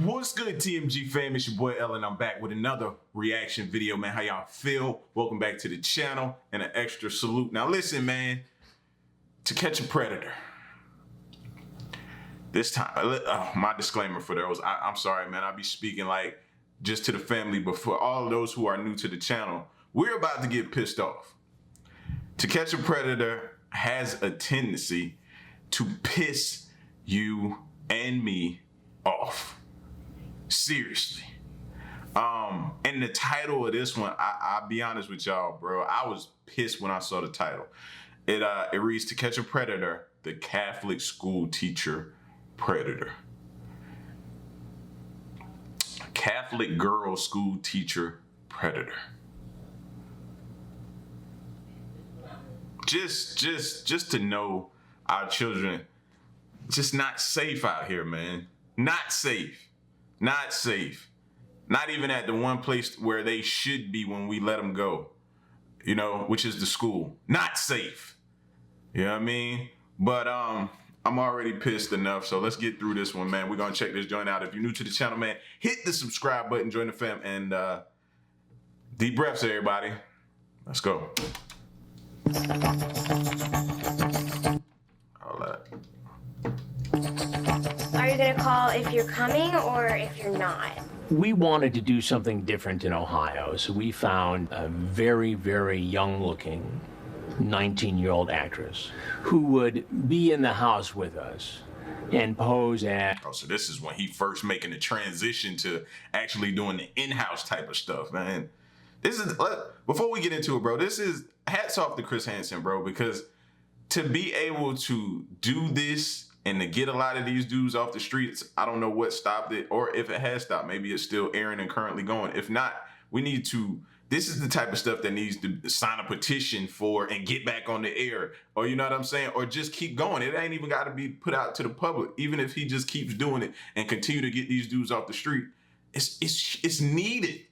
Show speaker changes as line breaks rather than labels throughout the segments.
What's good, TMG fam? It's your boy Ellen. I'm back with another reaction video, man. How y'all feel? Welcome back to the channel and an extra salute. Now listen, man, To Catch a Predator. This time, my disclaimer for those, I'm sorry, man. I'll be speaking like just to the family, but for all of those who are new to the channel, we're about to get pissed off. To Catch a Predator has a tendency to piss you and me off. Seriously. And the title of this one, I'll be honest with y'all, bro. I was pissed when I saw the title. It reads To Catch a Predator, the Catholic School Teacher Predator. Catholic Girl School Teacher Predator. Just to know our children just not safe out here, man. Not safe. Not safe. Not even at the one place where they should be when we let them go, you know, which is the school. Not safe. You know what I mean? But I'm already pissed enough, so let's get through this one, man. We're going to check this joint out. If you're new to the channel, man, hit the subscribe button, join the fam, and deep breaths, everybody. Let's go. All that.
Are you gonna call if you're coming or if you're not?
We wanted to do something different in Ohio, so we found a very, very young-looking 19-year-old actress who would be in the house with us and pose as...
Oh, so this is when he first making the transition to actually doing the in-house type of stuff, man. This is, before we get into it, bro, this is hats off to Chris Hansen, bro, because to be able to do this and to get a lot of these dudes off the streets, I don't know what stopped it, or if it has stopped, maybe it's still airing and currently going. If not, we need to, this is the type of stuff that needs to sign a petition for and get back on the air, or you know what I'm saying? Or just keep going. It ain't even got to be put out to the public. Even if he just keeps doing it and continue to get these dudes off the street, it's needed.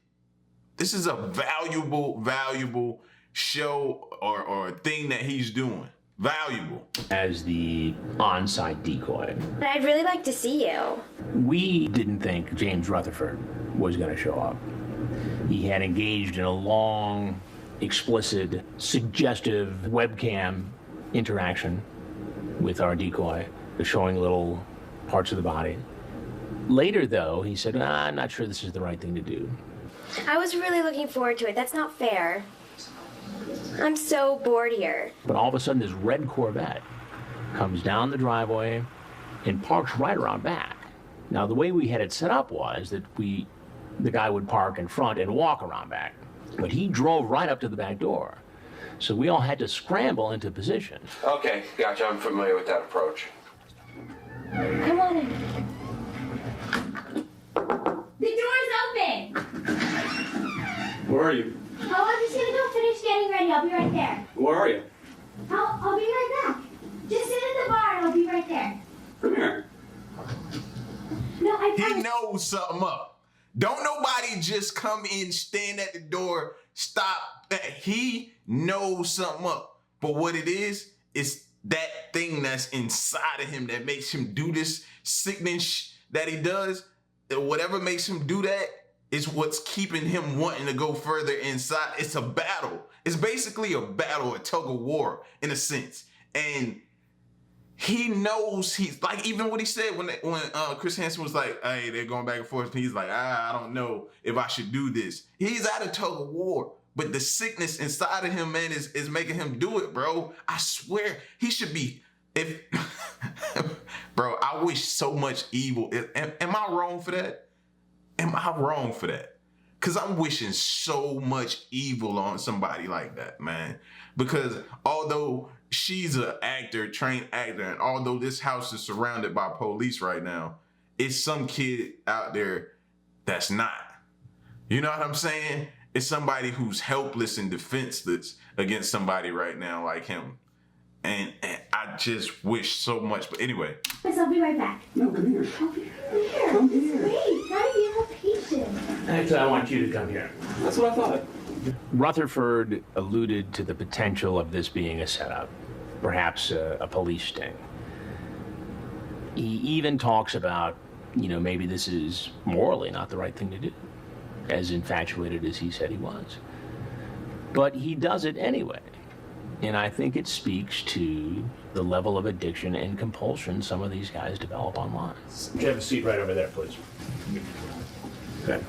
This is a valuable show or thing that he's doing. Valuable.
As the on-site decoy.
But I'd really like to see you.
We didn't think James Rutherford was going to show up. He had engaged in a long, explicit, suggestive webcam interaction with our decoy, showing little parts of the body. Later, though, he said, I'm not sure this is the right thing to do.
I was really looking forward to it. That's not fair. I'm so bored here.
But all of a sudden, this red Corvette comes down the driveway and parks right around back. Now, the way we had it set up was that the guy would park in front and walk around back. But he drove right up to the back door. So we all had to scramble into position.
Okay, gotcha. I'm familiar with that approach.
Come on in. The door's open!
Where are you?
Oh, I'm just gonna go finish getting ready. I'll be right there.
Where are you?
I'll be right back. Just sit at the bar and I'll be right there.
Come here.
No, I
He
promise.
knows something up. Don't nobody just come in, stand at the door, stop. He knows something up. But what it is that thing that's inside of him that makes him do this sickening that he does. Whatever makes him do that is what's keeping him wanting to go further inside. It's a battle. It's basically a battle, a tug of war in a sense. And he knows he's like, even what he said when Chris Hansen was like, hey, they're going back and forth. He's like, I don't know if I should do this. He's at a tug of war, but the sickness inside of him, man, is making him do it, bro. I swear he should be, bro, I wish so much evil. Am I wrong for that? Am I wrong for that? Because I'm wishing so much evil on somebody like that, man. Because although she's an actor, trained actor, and although this house is surrounded by police right now, it's some kid out there that's not. You know what I'm saying? It's somebody who's helpless and defenseless against somebody right now like him. And I just wish so much. But anyway.
Yes, I'll be right back.
No, come here.
I'll be right here.
Come here.
Wait, gotta be more patient.
Actually, I want you to come here.
That's what I thought.
Rutherford alluded to the potential of this being a setup, perhaps a police sting. He even talks about maybe this is morally not the right thing to do, as infatuated as he said he was. But he does it anyway. And I think it speaks to the level of addiction and compulsion some of these guys develop online. Would you have a seat right over there, please? Okay.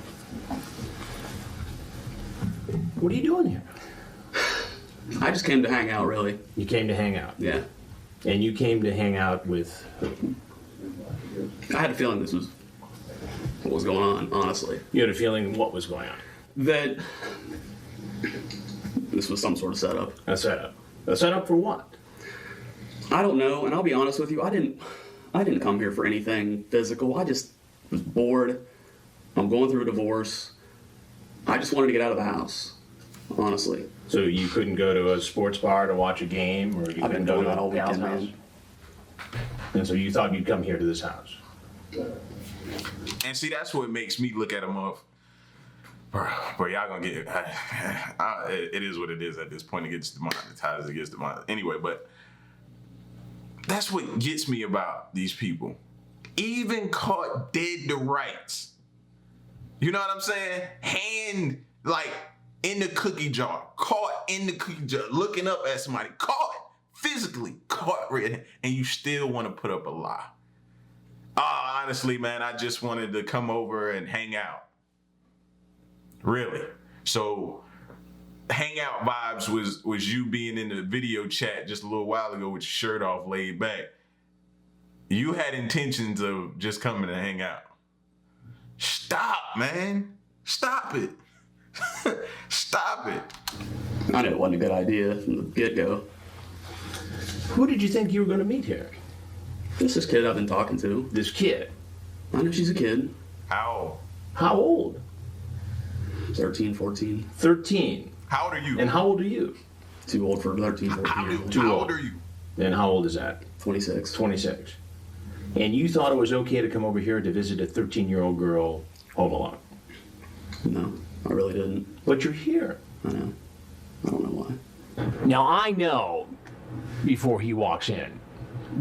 What are you doing here?
I just came to hang out, really.
You came to hang out.
Yeah.
And you came to hang out with who?
I had a feeling this was what was going on, honestly.
You had a feeling what was going on?
That this was some sort of setup.
A setup. A setup for what?
I don't know, and I'll be honest with you, I didn't come here for anything physical. I just was bored. I'm going through a divorce. I just wanted to get out of the house, honestly.
So you couldn't go to a sports bar to watch a game, or you
I've been
couldn't go
doing
to
that all
a gal's
weekend,
house?
man.
And so you thought you'd come here to this house?
And see, that's what makes me look at him off. Bro, y'all gonna get it is what it is at this point. It gets demonetized. It gets demonetized. Anyway, but that's what gets me about these people. Even caught dead to rights. You know what I'm saying? Hand, like, in the cookie jar. Caught in the cookie jar. Looking up at somebody. Caught. Physically caught. And you still want to put up a lie. Honestly, man, I just wanted to come over and hang out. Really. So, hangout vibes was you being in the video chat just a little while ago with your shirt off, laid back. You had intentions of just coming to hang out. Stop, man. Stop it. Stop it.
I knew it wasn't a good idea from the get-go.
Who did you think you were going to meet here?
This kid I've been talking to.
This kid.
I know she's a kid.
How?
How old?
13, 14.
13.
How old are you?
And how old are you?
Too old for 13, 14.
How old are you?
And how old is that?
26.
26. And you thought it was okay to come over here to visit a 13-year-old girl home alone?
No, I really didn't.
But you're here.
I know. I don't know why.
Now, I know, before he walks in,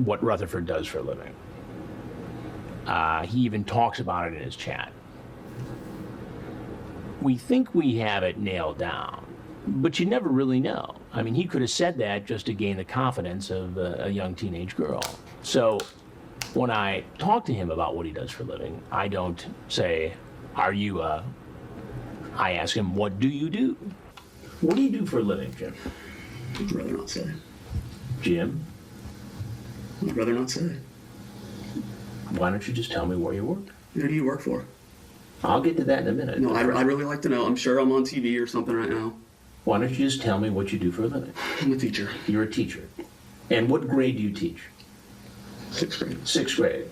what Rutherford does for a living. He even talks about it in his chat. We think we have it nailed down, but you never really know. I mean, he could have said that just to gain the confidence of a young teenage girl. So when I talk to him about what he does for a living, I don't say, are you a... I ask him, what do you do? What do you do for a living, Jim?
I'd rather not say.
Jim,
I'd rather not say.
why don't you just tell me where you work?
Who do you work for?
I'll get to that in a minute.
No, I'd really like to know. I'm sure I'm on TV or something right now.
Why don't you just tell me what you do for a living?
I'm a teacher.
You're a teacher. And what grade do you teach?
6th grade.
6th grade.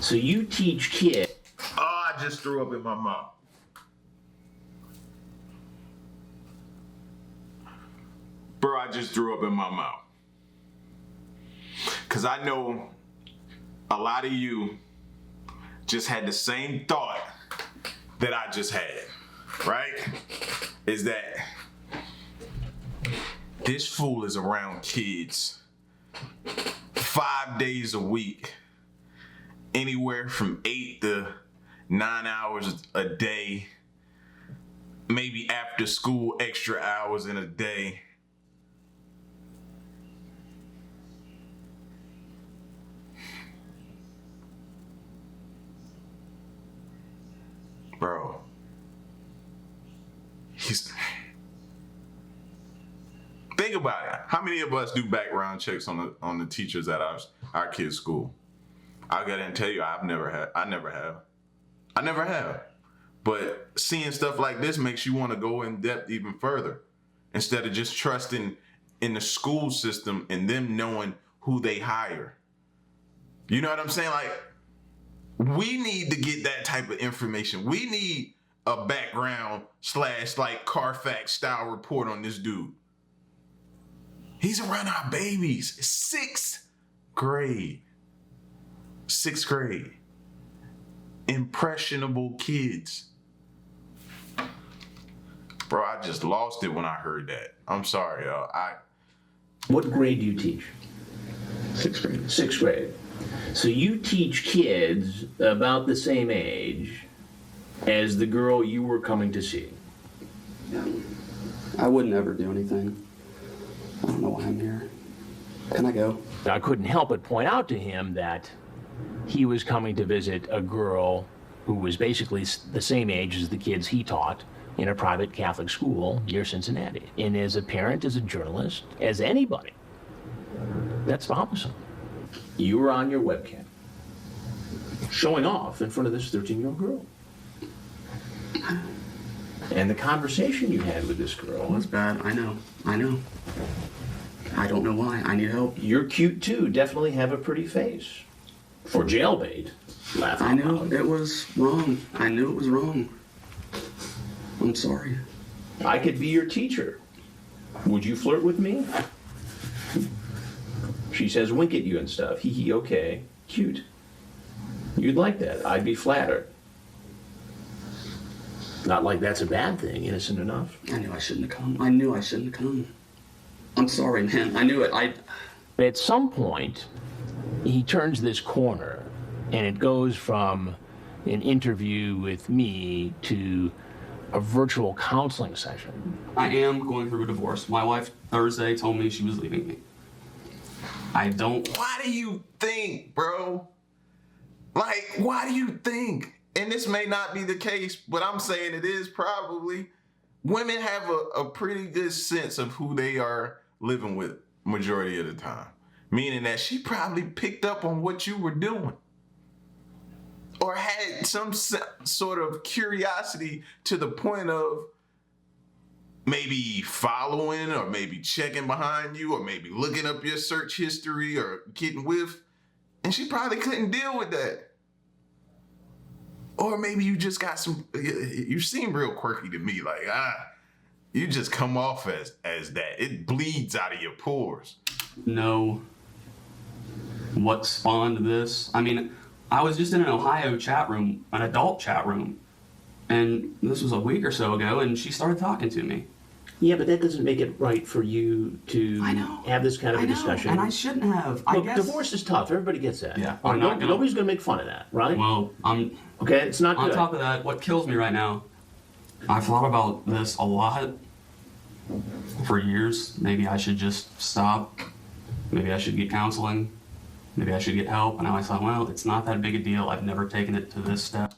So you teach kids.
Oh, I just threw up in my mouth. Bro, I just threw up in my mouth. Because I know a lot of you just had the same thought that I just had, right? Is that this fool is around kids 5 days a week, anywhere from 8 to 9 hours a day, maybe after school extra hours in a day. Bro, think about it. How many of us do background checks on the teachers at our kids' school? I'll go ahead and tell you, I never have. But seeing stuff like this makes you want to go in depth even further, instead of just trusting in the school system and them knowing who they hire. You know what I'm saying? Like, we need to get that type of information. We need a background / like Carfax style report on this dude. He's around our babies. 6th grade. 6th grade. Impressionable kids. Bro, I just lost it when I heard that. I'm sorry, y'all.
What grade do you teach?
6th grade.
6th grade. So you teach kids about the same age as the girl you were coming to see.
I would never do anything. I don't know why I'm here. Can I go?
I couldn't help but point out to him that he was coming to visit a girl who was basically the same age as the kids he taught in a private Catholic school near Cincinnati. And as a parent, as a journalist, as anybody, that's bothersome. You were on your webcam, showing off in front of this 13-year-old girl. And the conversation you had with this girl.
That's bad. I know. I don't know why. I need help.
You're cute too. Definitely have a pretty face. For jailbait. Laugh
I
out
knew
loud.
it was wrong. I knew it was wrong. I'm sorry.
I could be your teacher. Would you flirt with me? She says wink at you and stuff. Hee hee, okay. Cute. You'd like that. I'd be flattered. Not like that's a bad thing, innocent enough.
I knew I shouldn't have come. I'm sorry, man. I knew it.
At some point, he turns this corner, and it goes from an interview with me to a virtual counseling session.
I am going through a divorce. My wife Thursday told me she was leaving me. I don't.
Why do you think, bro? Like, why do you think? And this may not be the case, but I'm saying it is probably. Women have a pretty good sense of who they are living with majority of the time. Meaning that she probably picked up on what you were doing. Or had some sort of curiosity to the point of maybe following or maybe checking behind you or maybe looking up your search history or getting with. And she probably couldn't deal with that. Or maybe you just got you seem real quirky to me. Like, you just come off as that. It bleeds out of your pores.
know what spawned this. I mean, I was just in an Ohio chat room, an adult chat room, and this was a week or so ago, and she started talking to me.
Yeah, but that doesn't make it right for you to
I know.
have this kind of
I
a
know,
discussion.
and I shouldn't have. I
Look,
guess.
divorce is tough. Everybody gets that.
Yeah, I'm not gonna-
Nobody's going to make fun of that, right?
Well,
Okay, it's not
on
good.
top of that, what kills me right now, I've thought about this a lot for years. Maybe I should just stop. Maybe I should get counseling. Maybe I should get help. And I thought, well, it's not that big a deal. I've never taken it to this step.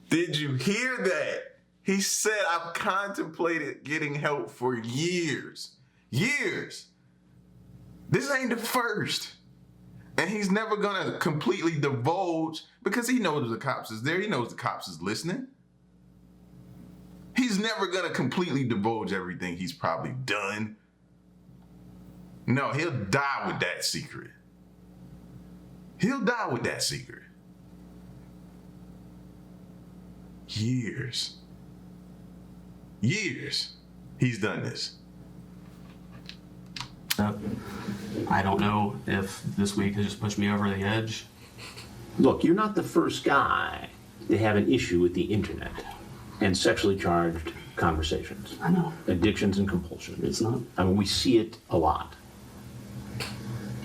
Did you hear that? He said, I've contemplated getting help for years. Years. This ain't the first. And he's never gonna completely divulge because he knows the cops is there. He knows the cops is listening. He's never gonna completely divulge everything he's probably done. No, he'll die with that secret. He'll die with that secret. Years he's done this.
I don't know if this week has just pushed me over the edge.
Look, you're not the first guy to have an issue with the internet and sexually charged conversations.
I know.
Addictions and compulsions.
It's not.
I mean, we see it a lot.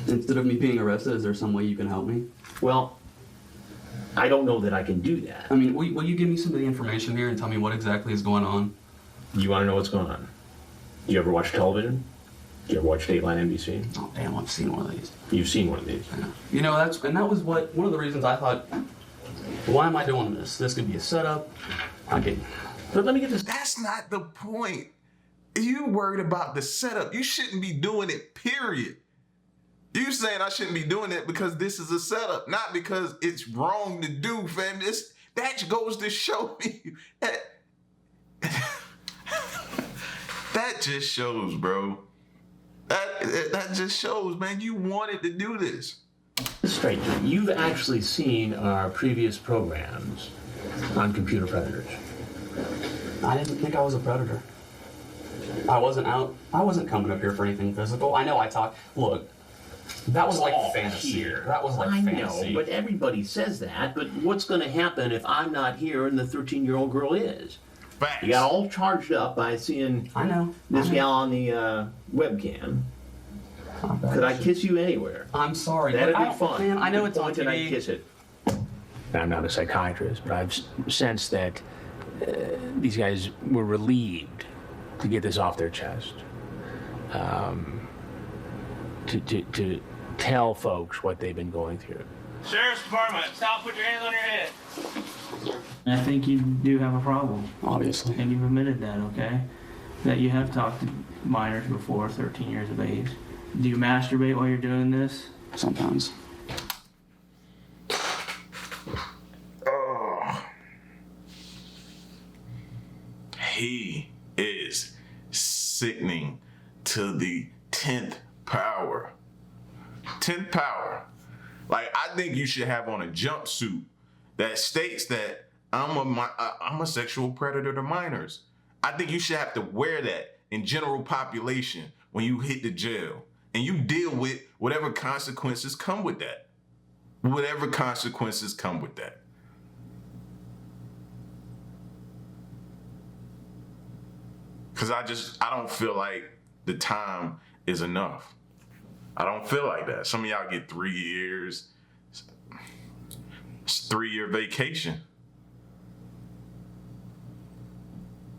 Instead of me being arrested, is there some way you can help me?
Well, I don't know that I can do that.
I mean, will you give me some of the information here and tell me what exactly is going on?
You want to know what's going on? Do you ever watch television? Do you ever watch Dateline NBC?
Oh, damn, I've seen one of these.
You've seen one of these.
You know, that was one of the reasons I thought, why am I doing this? This could be a setup.
Okay. But let me get this.
That's not the point. You worried about the setup. You shouldn't be doing it, period. You saying I shouldn't be doing it because this is a setup, not because it's wrong to do, fam. That goes to show me that that just shows, bro. That just shows, man, you wanted to do this.
Straight. You've actually seen our previous programs on computer predators.
I didn't think I was a predator. I wasn't coming up here for anything physical. I know I talked. Look, that was like fantasy.
Here.
That was like
I
fantasy.
know, but everybody says that. But what's going to happen if I'm not here and the 13-year-old girl is?
Facts.
You got all charged up by seeing
I know.
this
I know.
gal on the webcam. Could I kiss you anywhere?
I'm sorry.
That'd
but
be fun.
Man, I know it's on
Point and I'd
TV.
kiss it. I'm not a psychiatrist, but I've sensed that these guys were relieved to get this off their chest. To tell folks what they've been going through.
Sheriff's Department, stop, put your hands on your head.
I think you do have a problem,
Obviously.
and you've admitted that, okay? That you have talked to minors before 13 years of age. Do you masturbate while you're doing this?
Sometimes.
He is sickening to the 10th power. 10th power. Like, I think you should have on a jumpsuit that states that I'm a sexual predator to minors. I think you should have to wear that in general population when you hit the jail. And you deal with whatever consequences come with that. Whatever consequences come with that. Because I don't feel like the time is enough. I don't feel like that. Some of y'all get 3 years. It's a 3-year vacation.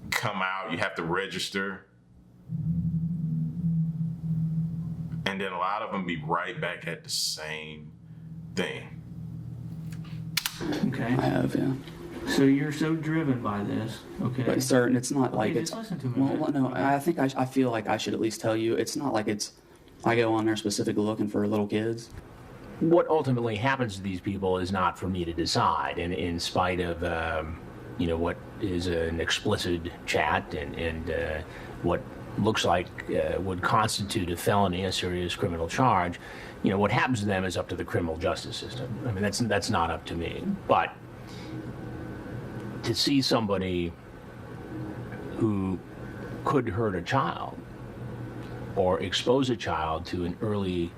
Come out, you have to register. And then a lot of them be right back at the same thing.
Okay.
I have, yeah.
So you're so driven by this, okay?
But sir, it's not like
Okay,
it's.
just listen to me,
Well,
man.
no, I think I feel like I should at least tell you. It's not like it's. I go on there specifically looking for little kids.
What ultimately happens to these people is not for me to decide, and in spite of what is an explicit chat and what looks like would constitute a felony, a serious criminal charge, what happens to them is up to the criminal justice system. I mean, that's not up to me. But to see somebody who could hurt a child or expose a child to an early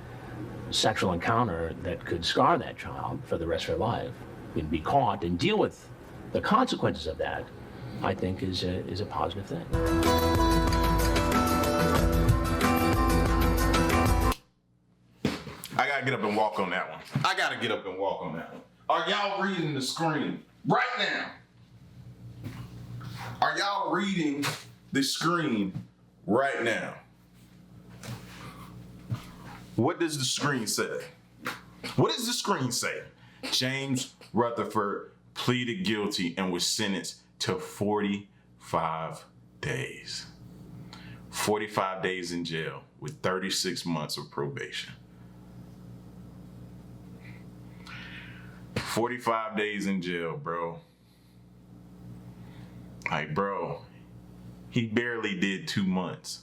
sexual encounter that could scar that child for the rest of their life and be caught and deal with the consequences of that, I think is a positive thing.
I gotta get up and walk on that one. I gotta get up and walk on that one. Are y'all reading the screen right now? Are y'all reading the screen right now? What does the screen say? What does the screen say? James Rutherford pleaded guilty and was sentenced to 45 days. 45 days in jail with 36 months of probation. 45 days in jail, bro. Like, bro, he barely did 2 months.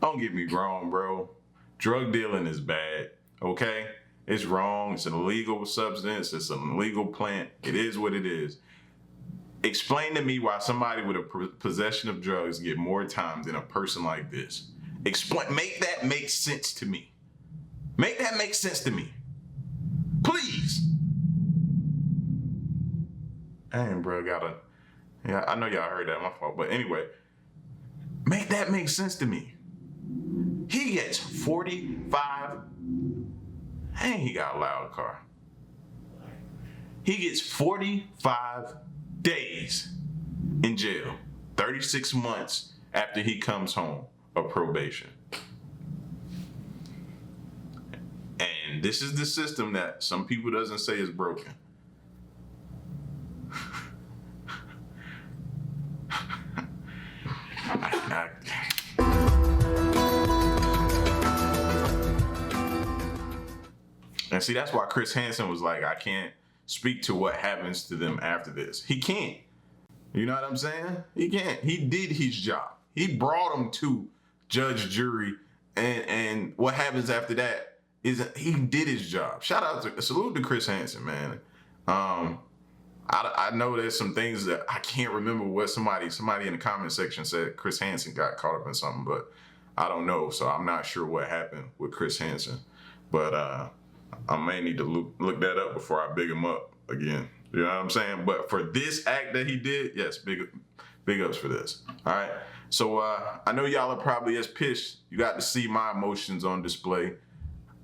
Don't get me wrong, bro. Drug dealing is bad, okay? It's wrong. It's an illegal substance. It's an illegal plant. It is what it is. Explain to me why somebody with a possession of drugs get more time than a person like this. Make that make sense to me. Make that make sense to me. Please. Dang, bro, yeah, I know y'all heard that, my fault. But anyway, make that make sense to me. He gets 45. And he got a loud car. He gets 45 days in jail, 36 months after he comes home of probation. And this is the system that some people doesn't say is broken. And see, that's why Chris Hansen was like, I can't speak to what happens to them after this. He can't. You know what I'm saying? He can't. He did his job. He brought them to judge, jury, and what happens after that is he did his job. Salute to Chris Hansen, man. I know there's some things that I can't remember what somebody in the comment section said Chris Hansen got caught up in something, but I don't know. So I'm not sure what happened with Chris Hansen. But I may need to look that up before I big him up again. You know what I'm saying? But for this act that he did, yes, big ups for this. All right. So I know y'all are probably as pissed. You got to see my emotions on display.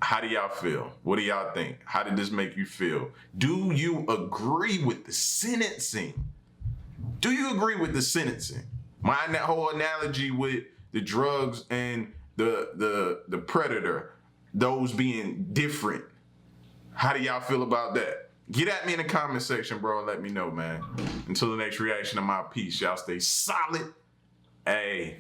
How do y'all feel? What do y'all think? How did this make you feel? Do you agree with the sentencing? Do you agree with the sentencing? My whole analogy with the drugs and the predator, those being different. How do y'all feel about that? Get at me in the comment section, bro, and let me know, man. Until the next reaction of my piece, y'all stay solid. Hey.